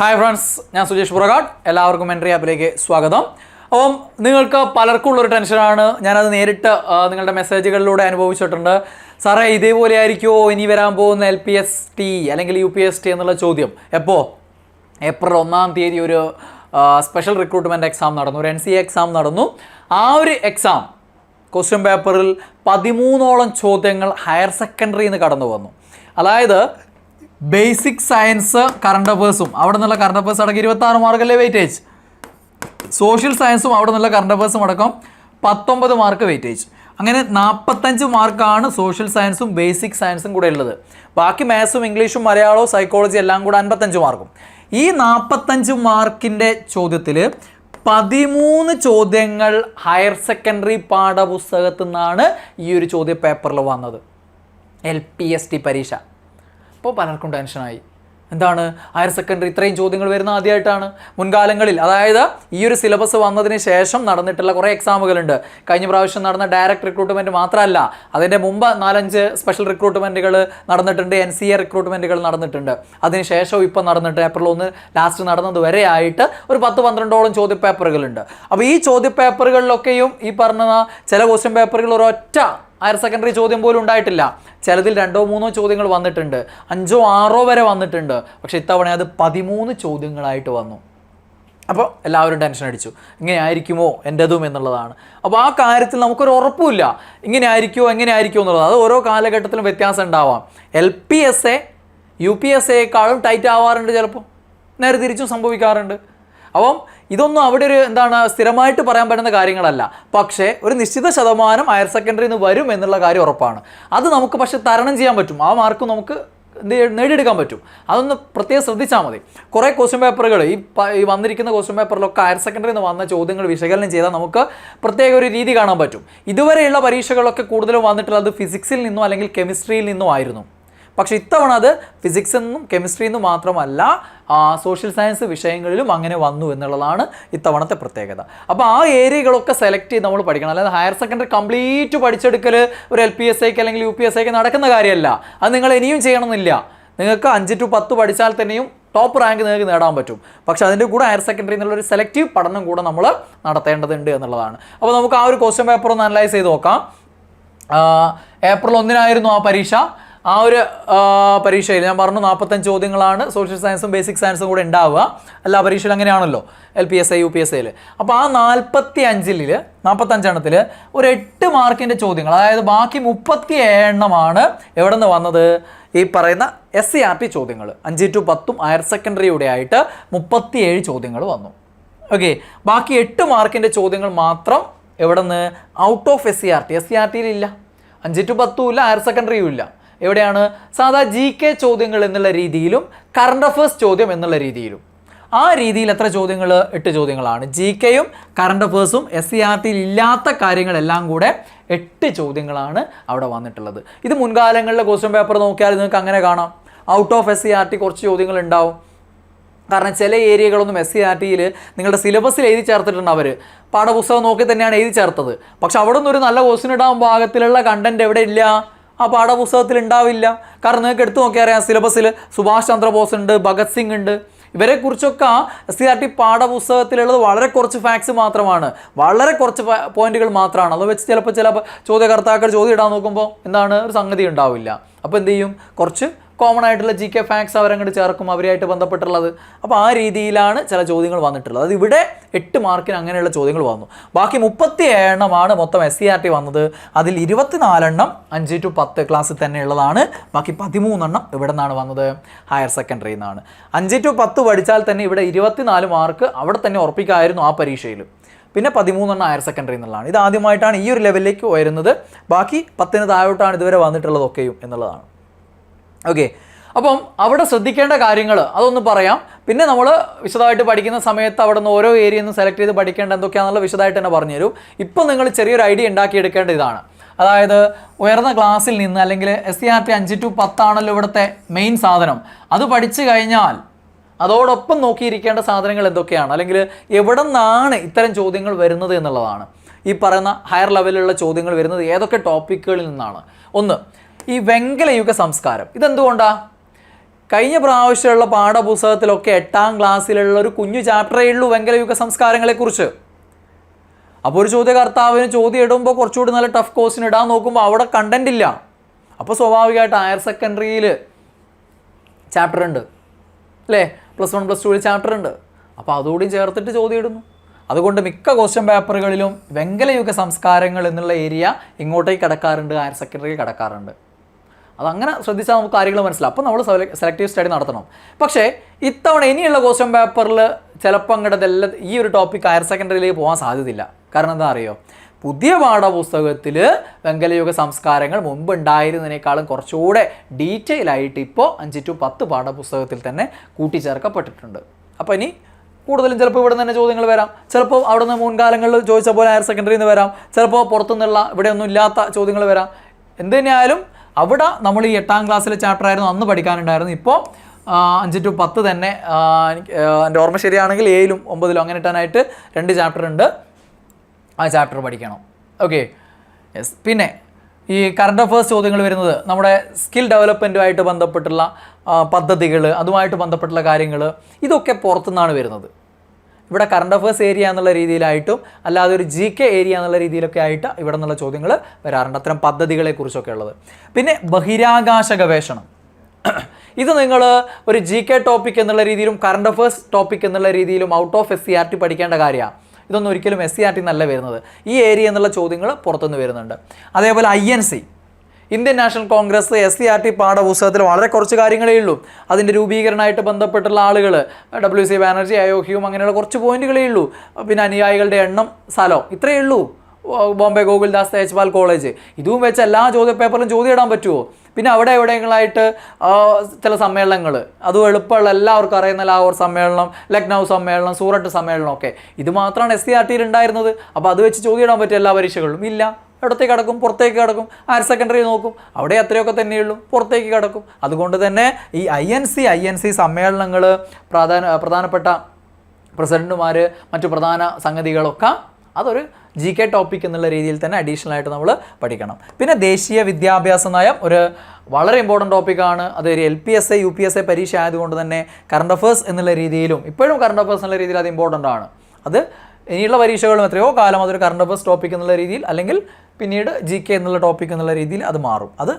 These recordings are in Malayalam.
ഹായ് ഫ്രണ്ട്സ്, ഞാൻ സുജേഷ് പുറകാട്. എല്ലാവർക്കും എൻട്രി ആപ്പിലേക്ക് സ്വാഗതം. അപ്പം നിങ്ങൾക്ക് പലർക്കും ഉള്ളൊരു ടെൻഷനാണ്, ഞാനത് നേരിട്ട് നിങ്ങളുടെ മെസ്സേജുകളിലൂടെ അനുഭവിച്ചിട്ടുണ്ട്. സാറേ, ഇതേപോലെ ആയിരിക്കുമോ ഇനി വരാൻ പോകുന്ന LPST അല്ലെങ്കിൽ UPST എന്നുള്ള ചോദ്യം? എപ്പോൾ? ഏപ്രിൽ 1-ാം തീയതി ഒരു സ്പെഷ്യൽ റിക്രൂട്ട്മെൻറ്റ് എക്സാം നടന്നു, ഒരു NCA എക്സാം നടന്നു. ആ ഒരു എക്സാം ക്വസ്റ്റ്യൻ പേപ്പറിൽ 13ഓളം ചോദ്യങ്ങൾ ഹയർ സെക്കൻഡറിയിൽ നിന്ന് കടന്നു വന്നു. അതായത് ബേസിക് സയൻസ് കറണ്ട് അഫേഴ്സും അവിടെ നിന്നുള്ള കറണ്ട് അഫേഴ്സ് അടക്കം 26 മാർക്കല്ലേ വെയിറ്റേജ്, സോഷ്യൽ സയൻസും അവിടെ നിന്നുള്ള കറണ്ട് അഫേഴ്സും അടക്കം 19 മാർക്ക് വെയിറ്റേജ്. അങ്ങനെ 45 മാർക്കാണ് സോഷ്യൽ സയൻസും ബേസിക് സയൻസും കൂടെ ഉള്ളത്. ബാക്കി മാത്സും ഇംഗ്ലീഷും മലയാളവും സൈക്കോളജി എല്ലാം കൂടെ 55 മാർക്കും. ഈ 45 മാർക്കിൻ്റെ ചോദ്യത്തിൽ 13 ചോദ്യങ്ങൾ ഹയർ സെക്കൻഡറി പാഠപുസ്തകത്തിൽ നിന്നാണ് ഈ ഒരു ചോദ്യ പേപ്പറിൽ വന്നത്. LPST പരീക്ഷ. അപ്പോൾ പലർക്കും ടെൻഷനായി. എന്താണ്, ഹയർ സെക്കൻഡറി ഇത്രയും ചോദ്യങ്ങൾ വരുന്ന ആദ്യമായിട്ടാണ്. മുൻകാലങ്ങളിൽ, അതായത് ഈ ഒരു സിലബസ് വന്നതിന് ശേഷം നടന്നിട്ടുള്ള കുറേ എക്സാമുകളുണ്ട്. കഴിഞ്ഞ പ്രാവശ്യം നടന്ന ഡയറക്റ്റ് റിക്രൂട്ട്മെൻറ്റ് മാത്രമല്ല, അതിൻ്റെ മുമ്പ് 4-5 സ്പെഷ്യൽ റിക്രൂട്ട്മെൻറ്റുകൾ നടന്നിട്ടുണ്ട്, NCA റിക്രൂട്ട്മെൻറ്റുകൾ നടന്നിട്ടുണ്ട്. അതിനുശേഷം ഇപ്പം നടന്നിട്ട് ഏപ്രിൽ 1 ലാസ്റ്റ് നടന്നത് വരെ ആയിട്ട് ഒരു 10-12ഓളം ചോദ്യപേപ്പറുകളുണ്ട്. അപ്പോൾ ഈ ചോദ്യപേപ്പറുകളിലൊക്കെയും ഈ പറഞ്ഞ ചില ക്വസ്റ്റ്യൻ പേപ്പറുകൾ ഒരൊറ്റ ഹയർ സെക്കൻഡറി ചോദ്യം പോലും ഉണ്ടായിട്ടില്ല. ചിലതിൽ 2-3 ചോദ്യങ്ങൾ വന്നിട്ടുണ്ട്, 5-6 വരെ വന്നിട്ടുണ്ട്. പക്ഷേ ഇത്തവണ അത് 13 ചോദ്യങ്ങളായിട്ട് വന്നു. അപ്പോൾ എല്ലാവരും ടെൻഷൻ അടിച്ചു, ഇങ്ങനെ ആയിരിക്കുമോ എൻ്റെതും എന്നുള്ളതാണ്. അപ്പോൾ ആ കാര്യത്തിൽ നമുക്കൊരു ഉറപ്പുമില്ല, ഇങ്ങനെ ആയിരിക്കുമോ എങ്ങനെ ആയിരിക്കുമോ എന്നുള്ളത്. അത് ഓരോ കാലഘട്ടത്തിലും വ്യത്യാസം ഉണ്ടാവാം. LPSA UPSAയേക്കാളും ടൈറ്റ് ആവാറുണ്ട്, ചിലപ്പോൾ നേരെ തിരിച്ചും സംഭവിക്കാറുണ്ട്. അപ്പം ഇതൊന്നും അവിടെ ഒരു സ്ഥിരമായിട്ട് പറയാൻ പറ്റുന്ന കാര്യങ്ങളല്ല. പക്ഷേ ഒരു നിശ്ചിത ശതമാനം ഹയർ സെക്കൻഡറിയിൽ നിന്ന് വരും എന്നുള്ള കാര്യം ഉറപ്പാണ്. അത് നമുക്ക് പക്ഷേ തരണം ചെയ്യാൻ പറ്റും, ആ മാർക്ക് നമുക്ക് നേടിയെടുക്കാൻ പറ്റും. അതൊന്ന് പ്രത്യേകം ശ്രദ്ധിച്ചാൽ മതി. കുറേ ക്വസ്റ്റ്യൻ പേപ്പറുകൾ ഈ വന്നിരിക്കുന്ന ക്വസ്റ്റ്യൻ പേപ്പറിലൊക്കെ ഹയർ സെക്കൻഡറിയിൽ നിന്ന് വന്ന ചോദ്യങ്ങൾ വിശകലനം ചെയ്താൽ നമുക്ക് പ്രത്യേക ഒരു രീതി കാണാൻ പറ്റും. ഇതുവരെയുള്ള പരീക്ഷകളൊക്കെ കൂടുതലും വന്നിട്ടുള്ളത് ഫിസിക്സിൽ നിന്നോ അല്ലെങ്കിൽ കെമിസ്ട്രിയിൽ നിന്നോ ആയിരുന്നു. പക്ഷേ ഇത്തവണ അത് ഫിസിക്സിൽ നിന്നും കെമിസ്ട്രിയിൽ നിന്നും മാത്രമല്ല, സോഷ്യൽ സയൻസ് വിഷയങ്ങളിലും അങ്ങനെ വന്നു എന്നുള്ളതാണ് ഇത്തവണത്തെ പ്രത്യേകത. അപ്പോൾ ആ ഏരിയകളൊക്കെ സെലക്ട് ചെയ്ത് നമ്മൾ പഠിക്കണം. അല്ലാതെ ഹയർ സെക്കൻഡറി കംപ്ലീറ്റ് പഠിച്ചെടുക്കൽ ഒരു LPSAക്ക് അല്ലെങ്കിൽ UPSAക്ക് നടക്കുന്ന കാര്യമല്ല. അത് നിങ്ങൾ ഇനിയും ചെയ്യണമെന്നില്ല. നിങ്ങൾക്ക് 5 to 10 പഠിച്ചാൽ തന്നെയും ടോപ്പ് റാങ്ക് നിങ്ങൾക്ക് നേടാൻ പറ്റും. പക്ഷേ അതിൻ്റെ കൂടെ ഹയർ സെക്കൻഡറി എന്നുള്ളൊരു സെലക്റ്റീവ് പഠനം കൂടെ നമ്മൾ നടത്തേണ്ടതുണ്ട് എന്നുള്ളതാണ്. അപ്പോൾ നമുക്ക് ആ ഒരു ക്വസ്റ്റ്യൻ പേപ്പർ ഒന്ന് അനലൈസ് ചെയ്ത് നോക്കാം. ഏപ്രിൽ 1-നായിരുന്നു ആ പരീക്ഷ. ആ ഒരു പരീക്ഷയിൽ ഞാൻ പറഞ്ഞു 45 ചോദ്യങ്ങളാണ് സോഷ്യൽ സയൻസും ബേസിക് സയൻസും കൂടെ ഉണ്ടാവുക. എല്ലാ പരീക്ഷയിലും അങ്ങനെയാണല്ലോ, LPSA UPSAയിൽ. അപ്പോൾ ആ 45 എണ്ണത്തിൽ ഒരു 8 മാർക്കിൻ്റെ ചോദ്യങ്ങൾ, അതായത് ബാക്കി 37 എണ്ണമാണ് എവിടെ നിന്ന് വന്നത്? ഈ പറയുന്ന SCRT ചോദ്യങ്ങൾ. 5 to 10 ഹയർ സെക്കൻഡറിയുടെ ആയിട്ട് 37 ചോദ്യങ്ങൾ വന്നു. ഓക്കെ, ബാക്കി 8 മാർക്കിൻ്റെ ചോദ്യങ്ങൾ മാത്രം എവിടെ നിന്ന്? ഔട്ട് ഓഫ് SCRTയിൽ ഇല്ല, 5 to 10 ഇല്ല, ഹയർ സെക്കൻഡറിയും ഇല്ല. എവിടെയാണ്? സാധാ GK ചോദ്യങ്ങൾ എന്നുള്ള രീതിയിലും കറണ്ട് അഫേഴ്സ് ചോദ്യം എന്നുള്ള രീതിയിലും. ആ രീതിയിൽ എത്ര ചോദ്യങ്ങൾ? 8 ചോദ്യങ്ങളാണ്. GKയും കറണ്ട് അഫേഴ്സും SCRTയിൽ ഇല്ലാത്ത കാര്യങ്ങളെല്ലാം കൂടെ 8 ചോദ്യങ്ങളാണ് അവിടെ വന്നിട്ടുള്ളത്. ഇത് മുൻകാലങ്ങളിലെ ക്വസ്റ്റ്യൻ പേപ്പർ നോക്കിയാൽ നിങ്ങൾക്ക് അങ്ങനെ കാണാം. ഔട്ട് ഓഫ് SCRT കുറച്ച് ചോദ്യങ്ങൾ ഉണ്ടാവും. കാരണം ചില ഏരിയകളൊന്നും SCRTയിൽ നിങ്ങളുടെ സിലബസിൽ എഴുതി ചേർത്തിട്ടുണ്ട്. അവർ പാഠപുസ്തകം നോക്കി തന്നെയാണ് എഴുതി ചേർത്തത്. പക്ഷെ അവിടെ നിന്ന് ഒരു നല്ല ക്വസ്റ്റ്യൻ ഇടാൻ പാകത്തിലുള്ള കണ്ടന്റ് എവിടെ ഇല്ല? ആ പാഠപുസ്തകത്തിൽ ഉണ്ടാവില്ല. കാരണം നിങ്ങൾക്ക് എടുത്തു നോക്കിയാൽ അറിയാം, സിലബസിൽ സുഭാഷ് ചന്ദ്രബോസ് ഉണ്ട്, ഭഗത് സിംഗ് ഉണ്ട്. ഇവരെക്കുറിച്ചൊക്കെ SCRT പാഠപുസ്തകത്തിലുള്ളത് വളരെ കുറച്ച് ഫാക്ട്സ് മാത്രമാണ്, വളരെ കുറച്ച് പോയിന്റുകൾ മാത്രമാണ്. അത് വെച്ച് ചിലപ്പോൾ ചില ചോദ്യകർത്താക്കൾ ചോദ്യം ഇടാൻ നോക്കുമ്പോൾ ഒരു സംഗതി ഉണ്ടാവില്ല. അപ്പോൾ എന്ത് ചെയ്യും? കുറച്ച് കോമൺ ആയിട്ടുള്ള GK ഫാക്ട്സ് അവരങ്ങോട്ട് ചേർക്കും, അവരുമായിട്ട് ബന്ധപ്പെട്ടുള്ളത്. അപ്പോൾ ആ രീതിയിലാണ് ചില ചോദ്യങ്ങൾ വന്നിട്ടുള്ളത്. അത് ഇവിടെ 8 മാർക്കിന് അങ്ങനെയുള്ള ചോദ്യങ്ങൾ വന്നു. ബാക്കി 37 എണ്ണമാണ് മൊത്തം SCRT വന്നത്. അതിൽ 24 എണ്ണം 5 to 10 ക്ലാസ്സിൽ തന്നെ ഉള്ളതാണ്. ബാക്കി 13 എണ്ണം ഇവിടെ നിന്നാണ് വന്നത്, ഹയർ സെക്കൻഡറിയിൽ നിന്നാണ്. 5 to 10 പഠിച്ചാൽ തന്നെ ഇവിടെ 24 മാർക്ക് അവിടെ തന്നെ ഉറപ്പിക്കായിരുന്നു ആ പരീക്ഷയിൽ. പിന്നെ 13 എണ്ണം ഹയർ സെക്കൻഡറി എന്നുള്ളതാണ്. ഇത് ആദ്യമായിട്ടാണ് ഈ ഒരു ലെവലിലേക്ക് ഉയരുന്നത്. ബാക്കി 10-ന് താഴോട്ടാണ് ഇതുവരെ വന്നിട്ടുള്ളതൊക്കെയും എന്നുള്ളതാണ്. ഓക്കെ, അപ്പം അവിടെ ശ്രദ്ധിക്കേണ്ട കാര്യങ്ങൾ അതൊന്ന് പറയാം. പിന്നെ നമ്മൾ വിശദമായിട്ട് പഠിക്കുന്ന സമയത്ത് അവിടെ നിന്ന് ഓരോ ഏരിയയിൽ നിന്ന് സെലക്ട് ചെയ്ത് പഠിക്കേണ്ട എന്തൊക്കെയാണെന്നുള്ള വിശദമായിട്ട് തന്നെ പറഞ്ഞുതരും. ഇപ്പം നിങ്ങൾ ചെറിയൊരു ഐഡിയ ഉണ്ടാക്കിയെടുക്കേണ്ട ഇതാണ്. അതായത് ഉയർന്ന ക്ലാസ്സിൽ നിന്ന്, അല്ലെങ്കിൽ SCRT 5 to 10 ആണല്ലോ ഇവിടുത്തെ മെയിൻ സാധനം. അത് പഠിച്ചു കഴിഞ്ഞാൽ അതോടൊപ്പം നോക്കിയിരിക്കേണ്ട സാധനങ്ങൾ എന്തൊക്കെയാണ്, അല്ലെങ്കിൽ എവിടെ നിന്നാണ് ഇത്തരം ചോദ്യങ്ങൾ വരുന്നത് എന്നുള്ളതാണ്. ഈ പറയുന്ന ഹയർ ലെവലിലുള്ള ചോദ്യങ്ങൾ വരുന്നത് ഏതൊക്കെ ടോപ്പിക്കുകളിൽ നിന്നാണ്? ഒന്ന്, ഈ വെങ്കലയുഗ സംസ്കാരം. ഇതെന്തുകൊണ്ടാണ്? കഴിഞ്ഞ പ്രാവശ്യമുള്ള പാഠപുസ്തകത്തിലൊക്കെ 8ാം ക്ലാസ്സിലുള്ള ഒരു കുഞ്ഞു ചാപ്റ്ററേ ഉള്ളൂ വെങ്കലയുഗ സംസ്കാരങ്ങളെക്കുറിച്ച്. അപ്പോൾ ഒരു ചോദ്യകർത്താവിന് ചോദ്യം ഇടുമ്പോൾ കുറച്ചുകൂടി നല്ല ടഫ് ക്വസ്റ്റ്യൻ ഇടാൻ നോക്കുമ്പോൾ അവിടെ കണ്ടന്റ് ഇല്ല. അപ്പോൾ സ്വാഭാവികമായിട്ട് ഹയർ സെക്കൻഡറിയിൽ ചാപ്റ്റർ ഉണ്ട് അല്ലേ, +1 +2 ചാപ്റ്റർ ഉണ്ട്. അപ്പോൾ അതുകൂടി ചേർത്തിട്ട് ചോദ്യം ഇടുന്നു. അതുകൊണ്ട് മിക്ക ക്വസ്റ്റ്യൻ പേപ്പറുകളിലും വെങ്കലയുഗ സംസ്കാരങ്ങൾ എന്നുള്ള ഏരിയ ഇങ്ങോട്ടേക്ക് കിടക്കാറുണ്ട്, ഹയർ സെക്കൻഡറിയിൽ കിടക്കാറുണ്ട്. അതങ്ങനെ ശ്രദ്ധിച്ചാൽ നമുക്ക് കാര്യങ്ങൾ മനസ്സിലാവും. അപ്പോൾ നമ്മൾ സെലക്റ്റീവ് സ്റ്റഡി നടത്തണം. പക്ഷേ ഇത്തവണ ഇനിയുള്ള ക്വസ്റ്റ്യൻ പേപ്പറിൽ ചിലപ്പോൾ അങ്ങോട്ടതെല്ലാം ഈ ഒരു ടോപ്പിക് ഹയർ സെക്കൻഡറിയിലേക്ക് പോകാൻ സാധ്യതയില്ല. കാരണം എന്താ അറിയോ, പുതിയ പാഠപുസ്തകത്തിൽ വെങ്കലയുഗ സംസ്കാരങ്ങൾ മുമ്പ് ഉണ്ടായിരുന്നതിനേക്കാളും കുറച്ചുകൂടെ ഡീറ്റെയിൽ ആയിട്ട് ഇപ്പോൾ 5 to 10 പാഠപുസ്തകത്തിൽ തന്നെ കൂട്ടിച്ചേർക്കപ്പെട്ടിട്ടുണ്ട്. അപ്പോൾ ഇനി കൂടുതലും ചിലപ്പോൾ ഇവിടെ തന്നെ ചോദ്യങ്ങൾ വരാം. ചിലപ്പോൾ അവിടെ നിന്ന് മുൻകാലങ്ങളിൽ ചോദിച്ച പോലെ ഹയർ സെക്കൻഡറിയിൽ നിന്ന് വരാം. ചിലപ്പോൾ പുറത്തുനിന്നുള്ള ഇവിടെ ഒന്നും ഇല്ലാത്ത ചോദ്യങ്ങൾ വരാം. എന്ത് തന്നെയായാലും അവിടെ നമ്മൾ ഈ 8ാം ക്ലാസ്സിലെ ചാപ്റ്റർ ആയിരുന്നു അന്ന് പഠിക്കാനുണ്ടായിരുന്നു. ഇപ്പോൾ 5 to 10 തന്നെ എൻ്റെ ഓർമ്മ ശരിയാണെങ്കിൽ 7ലും 9ലും അങ്ങനെ ഇട്ടാനായിട്ട് 2 ചാപ്റ്റർ ഉണ്ട്. ആ ചാപ്റ്റർ പഠിക്കണം. Okay, yes. പിന്നെ ഈ കറണ്ട് അഫയേഴ്സ് ചോദ്യങ്ങൾ വരുന്നത് നമ്മുടെ സ്കിൽ ഡെവലപ്മെൻറ്റുമായിട്ട് ബന്ധപ്പെട്ടുള്ള പദ്ധതികൾ, അതുമായിട്ട് ബന്ധപ്പെട്ടുള്ള കാര്യങ്ങൾ, ഇതൊക്കെ പുറത്തുനിന്നാണ് വരുന്നത്. ഇവിടെ കറണ്ട് അഫയേഴ്സ് ഏരിയ എന്നുള്ള രീതിയിലായിട്ടും അല്ലാതെ ഒരു GK ഏരിയ എന്നുള്ള രീതിയിലൊക്കെ ആയിട്ട് ഇവിടെ നിന്നുള്ള ചോദ്യങ്ങൾ വരാറുണ്ട്, അത്തരം പദ്ധതികളെക്കുറിച്ചൊക്കെ ഉള്ളത്. പിന്നെ ബഹിരാകാശ ഗവേഷണം, ഇത് നിങ്ങൾ ഒരു GK ടോപ്പിക് എന്നുള്ള രീതിയിലും കറണ്ട് അഫയേഴ്സ് ടോപ്പിക് എന്നുള്ള രീതിയിലും ഔട്ട് ഓഫ് SCERT പഠിക്കേണ്ട കാര്യമാണ്. ഇതൊന്നും ഒരിക്കലും SCERT എന്നല്ല വരുന്നത്. ഈ ഏരിയ എന്നുള്ള ചോദ്യങ്ങൾ പുറത്തുനിന്ന് വരുന്നുണ്ട്. അതേപോലെ INC, Indian national Congress, SCERT പാഠപുസ്തകത്തിൽ വളരെ കുറച്ച് കാര്യങ്ങളേ ഉള്ളൂ. അതിൻ്റെ രൂപീകരണമായിട്ട് ബന്ധപ്പെട്ടുള്ള ആളുകൾ WC ബാനർജി, അയോ ഹ്യൂം, അങ്ങനെയുള്ള കുറച്ച് പോയിന്റുകളേ ഉള്ളൂ. പിന്നെ അനുയായികളുടെ എണ്ണം, സ്ഥലം, ഇത്രയേ ഉള്ളൂ. ബോംബെ ഗോകുൽദാസ് തേജ്പാൽ കോളേജ്, ഇതും വെച്ച് എല്ലാ ചോദ്യ പേപ്പറിലും ചോദ്യം ഇടാൻ പറ്റുമോ? പിന്നെ അവിടെ എവിടെയെങ്കിലായിട്ട് ചില സമ്മേളനങ്ങൾ, അതും എളുപ്പമുള്ള എല്ലാവർക്കും അറിയുന്ന ലാഹോർ സമ്മേളനം, ലക്നൗ സമ്മേളനം, സൂററ്റ് സമ്മേളനം ഒക്കെ, ഇത് മാത്രമാണ് SCERTയിൽ ഉണ്ടായിരുന്നത്. അപ്പോൾ അത് വെച്ച് ചോദ്യം ഇടാൻ പറ്റും എല്ലാ പരീക്ഷകളിലും? ഇല്ല. ഇടത്തേക്ക് കിടക്കും, പുറത്തേക്ക് കിടക്കും. ഹയർ സെക്കൻഡറി നോക്കും, അവിടെ അത്രയൊക്കെ തന്നെയുള്ളൂ, പുറത്തേക്ക് കിടക്കും. അതുകൊണ്ട് തന്നെ ഈ INC സമ്മേളനങ്ങൾ, പ്രധാനപ്പെട്ട പ്രസിഡന്റുമാർ, മറ്റു പ്രധാന സംഗതികളൊക്കെ അതൊരു GK ടോപ്പിക് എന്നുള്ള രീതിയിൽ തന്നെ അഡീഷണൽ ആയിട്ട് നമ്മൾ പഠിക്കണം. പിന്നെ ദേശീയ വിദ്യാഭ്യാസ നയം ഒരു വളരെ ഇമ്പോർട്ടൻ്റ് ടോപ്പിക്കാണ്. അത് ഒരു LPSA UPSA പരീക്ഷ ആയതുകൊണ്ട് തന്നെ കറണ്ട് അഫയേഴ്സ് എന്നുള്ള രീതിയിലും ഇപ്പോഴും കറണ്ട് അഫയേഴ്സ് എന്നുള്ള രീതിയിൽ അത് ഇമ്പോർട്ടൻ്റ് ആണ്. അത് ഇനിയുള്ള പരീക്ഷകളും എത്രയോ കാലം അതൊരു കറണ്ട് അഫയേഴ്സ് ടോപ്പിക് എന്നുള്ള രീതിയിൽ, അല്ലെങ്കിൽ പിന്നീട് GK എന്നുള്ള ടോപ്പിക് എന്നുള്ള രീതിയിൽ അത് മാറും. അത്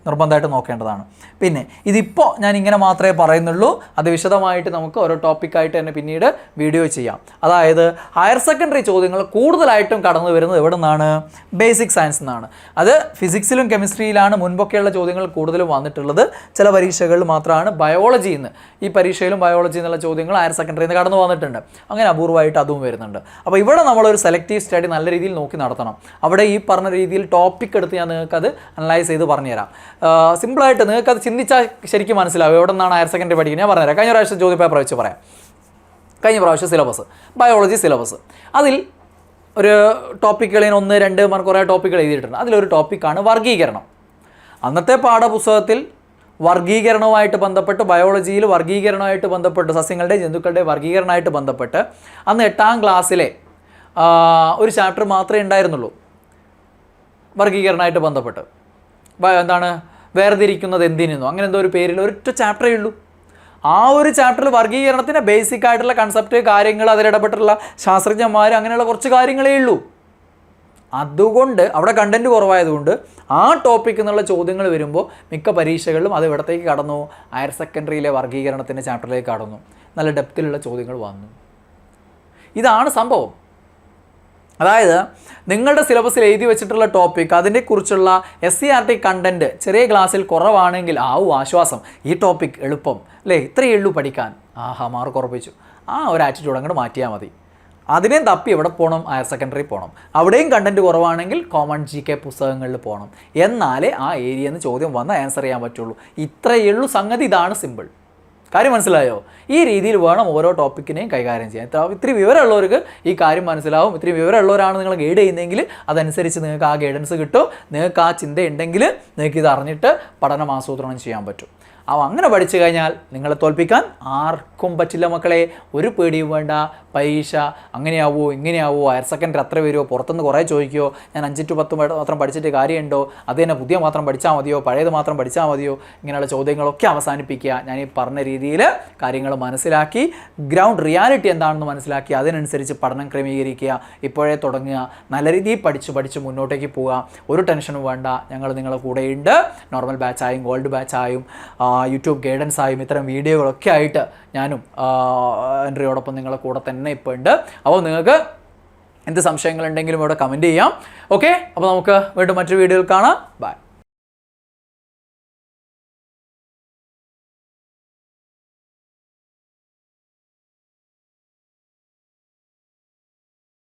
നിർബന്ധമായിട്ട് നോക്കേണ്ടതാണ്. പിന്നെ ഇതിപ്പോൾ ഞാൻ ഇങ്ങനെ മാത്രമേ പറയുന്നുള്ളൂ. അത് വിശദമായിട്ട് നമുക്ക് ഓരോ ടോപ്പിക്കായിട്ട് തന്നെ പിന്നീട് വീഡിയോ ചെയ്യാം. അതായത് ഹയർ സെക്കൻഡറി ചോദ്യങ്ങൾ കൂടുതലായിട്ടും കടന്നു വരുന്നത് എവിടെ നിന്നാണ്? ബേസിക് സയൻസ് നിന്നാണ്. അത് ഫിസിക്സിലും കെമിസ്ട്രിയിലാണ് മുൻപൊക്കെയുള്ള ചോദ്യങ്ങൾ കൂടുതലും വന്നിട്ടുള്ളത്. ചില പരീക്ഷകളിൽ മാത്രമാണ് ബയോളജിയിൽ നിന്ന്, ഈ പരീക്ഷയിലും ബയോളജി എന്നുള്ള ചോദ്യങ്ങൾ ഹയർ സെക്കൻഡറിയിൽ നിന്ന് കടന്നു വന്നിട്ടുണ്ട്. അങ്ങനെ അപൂർവമായിട്ട് അതും വരുന്നുണ്ട്. അപ്പോൾ ഇവിടെ നമ്മളൊരു സെലക്റ്റീവ് സ്റ്റഡി നല്ല രീതിയിൽ നോക്കി നടത്തണം. അവിടെ ഈ പറഞ്ഞ രീതിയിൽ ടോപ്പിക് എടുത്ത് ഞാൻ നിങ്ങൾക്കത് അനലൈസ് ചെയ്ത് പറഞ്ഞുതരാം. സിമ്പിളായിട്ട് നിങ്ങൾക്ക് അത് ചിന്തിച്ചാൽ ശരിക്കും മനസ്സിലാവും എവിടെ നിന്നാണ് ഹയർ സെക്കൻഡറി പഠിക്കുന്നത്. ഞാൻ പറഞ്ഞുതരാം. കഴിഞ്ഞ പ്രാവശ്യം ചോദ്യ പേപ്പർ വെച്ച് പറയാം. കഴിഞ്ഞ പ്രാവശ്യം സിലബസ്, ബയോളജി സിലബസ്, അതിൽ ഒരു ടോപ്പിക്കുകളിൽ 1, 2 മാർക്ക് കുറേ ടോപ്പിക്കുകൾ എഴുതിയിട്ടുണ്ട്. അതിലൊരു ടോപ്പിക്കാണ് വർഗീകരണം. അന്നത്തെ പാഠപുസ്തകത്തിൽ വർഗീകരണവുമായിട്ട് ബന്ധപ്പെട്ട്, ബയോളജിയിൽ വർഗീകരണമായിട്ട് ബന്ധപ്പെട്ട്, സസ്യങ്ങളുടെ ജന്തുക്കളുടെ വർഗീകരണമായിട്ട് ബന്ധപ്പെട്ട് അന്ന് 8ാം ക്ലാസ്സിലെ ഒരു ചാപ്റ്റർ മാത്രമേ ഉണ്ടായിരുന്നുള്ളൂ വർഗീകരണമായിട്ട് ബന്ധപ്പെട്ട്. എന്താണ്, വേർതിരിക്കുന്നത് എന്തിനെന്നോ അങ്ങനെ എന്തോ ഒരു പേരിൽ ഒരൊറ്റ ചാപ്റ്ററേ ഉള്ളൂ. ആ ഒരു ചാപ്റ്ററിൽ വർഗീകരണത്തിൻ്റെ ബേസിക് ആയിട്ടുള്ള കൺസെപ്റ്റ്, കാര്യങ്ങൾ, അതിലിടപെട്ടുള്ള ശാസ്ത്രജ്ഞന്മാർ, അങ്ങനെയുള്ള കുറച്ച് കാര്യങ്ങളേ ഉള്ളൂ. അതുകൊണ്ട് അവിടെ കണ്ടൻറ്റ് കുറവായതുകൊണ്ട് ആ ടോപ്പിക് എന്നുള്ള ചോദ്യങ്ങൾ വരുമ്പോൾ മിക്ക പരീക്ഷകളിലും അത് ഇവിടത്തേക്ക് കടന്നു, ഹയർ സെക്കൻഡറിയിലെ വർഗീകരണത്തിൻ്റെ ചാപ്റ്ററിലേക്ക് കടന്നു. നല്ല ഡെപ്തിലുള്ള ചോദ്യങ്ങൾ വന്നു. ഇതാണ് സംഭവം. അതായത് നിങ്ങളുടെ സിലബസിൽ എഴുതി വെച്ചിട്ടുള്ള ടോപ്പിക്, അതിനെക്കുറിച്ചുള്ള SCERT കണ്ടൻറ്റ് ചെറിയ ക്ലാസ്സിൽ കുറവാണെങ്കിൽ ആശ്വാസം, ഈ ടോപ്പിക് എളുപ്പം അല്ലേ, ഇത്രയേ ഉള്ളൂ പഠിക്കാൻ, മാർക്ക് ഉറപ്പിച്ചു, ആ ഒരു ആറ്റിറ്റ്യൂഡ് അങ്ങോട്ട് മാറ്റിയാൽ മതി. അതിനെയും തപ്പി എവിടെ പോകണം? ഹയർ സെക്കൻഡറി പോകണം. അവിടെയും കണ്ടൻറ്റ് കുറവാണെങ്കിൽ കോമൺ GK പുസ്തകങ്ങളിൽ പോകണം. എന്നാലേ ആ ഏരിയയിൽ നിന്ന് ചോദ്യം വന്ന് ആൻസർ ചെയ്യാൻ പറ്റുള്ളൂ. ഇത്രയേ ഉള്ളൂ സംഗതി. ഇതാണ് സിമ്പിൾ. കാര്യം മനസ്സിലായോ? ഈ രീതിയിൽ വേണം ഓരോ ടോപ്പിക്കിനെയും കൈകാര്യം ചെയ്യാൻ. ഇത്തിരി വിവരമുള്ളവർക്ക് ഈ കാര്യം മനസ്സിലാവും. ഇത്തിരി വിവരമുള്ളവരാണ് നിങ്ങൾ ഗൈഡ് ചെയ്യുന്നതെങ്കിൽ അതനുസരിച്ച് നിങ്ങൾക്ക് ആ ഗൈഡൻസ് കിട്ടും. നിങ്ങൾക്ക് ആ ചിന്തയുണ്ടെങ്കിൽ നിങ്ങൾക്ക് ഇത് അറിഞ്ഞിട്ട് പഠനം ആസൂത്രണം ചെയ്യാൻ പറ്റും. അങ്ങനെ പഠിച്ചു കഴിഞ്ഞാൽ നിങ്ങളെ തോൽപ്പിക്കാൻ ആർക്കും പറ്റില്ല മക്കളെ. ഒരു പേടിയും വേണ്ട. പരീക്ഷ അങ്ങനെയാവോ ഇങ്ങനെയാവോ, ഹയർ സെക്കൻഡറി അത്ര വരുമോ, പുറത്തുനിന്ന് കുറേ ചോദിക്കുമോ, ഞാൻ 5 to 10 മാത്രം പഠിച്ചിട്ട് കാര്യമുണ്ടോ, അത് തന്നെ പുതിയ മാത്രം പഠിച്ചാൽ മതിയോ, പഴയത് മാത്രം പഠിച്ചാൽ മതിയോ, ഇങ്ങനെയുള്ള ചോദ്യങ്ങളൊക്കെ അവസാനിപ്പിക്കുക. ഞാൻ ഈ പറഞ്ഞ രീതിയിൽ കാര്യങ്ങൾ മനസ്സിലാക്കി ഗ്രൗണ്ട് റിയാലിറ്റി എന്താണെന്ന് മനസ്സിലാക്കി അതിനനുസരിച്ച് പഠനം ക്രമീകരിക്കുക. ഇപ്പോഴേ തുടങ്ങുക. നല്ല രീതിയിൽ പഠിച്ച് മുന്നോട്ടേക്ക് പോവുക. ഒരു ടെൻഷനും വേണ്ട. ഞങ്ങൾ നിങ്ങളുടെ കൂടെയുണ്ട്. നോർമൽ ബാച്ചായും ഗോൾഡ് ബാച്ചായും യൂട്യൂബ് ഗൈഡൻസ് ആയും ഇത്തരം വീഡിയോകളൊക്കെ ആയിട്ട് ഞാനും എൻട്രിയോടൊപ്പം നിങ്ങളുടെ കൂടെ തന്നെ ഇപ്പോൾ ഉണ്ട്. അപ്പോൾ നിങ്ങൾക്ക് എന്ത് സംശയങ്ങളുണ്ടെങ്കിലും ഇവിടെ കമൻറ്റ് ചെയ്യാം. ഓക്കെ, അപ്പോൾ നമുക്ക് വീണ്ടും മറ്റൊരു വീഡിയോയിൽ കാണാം. ബൈ.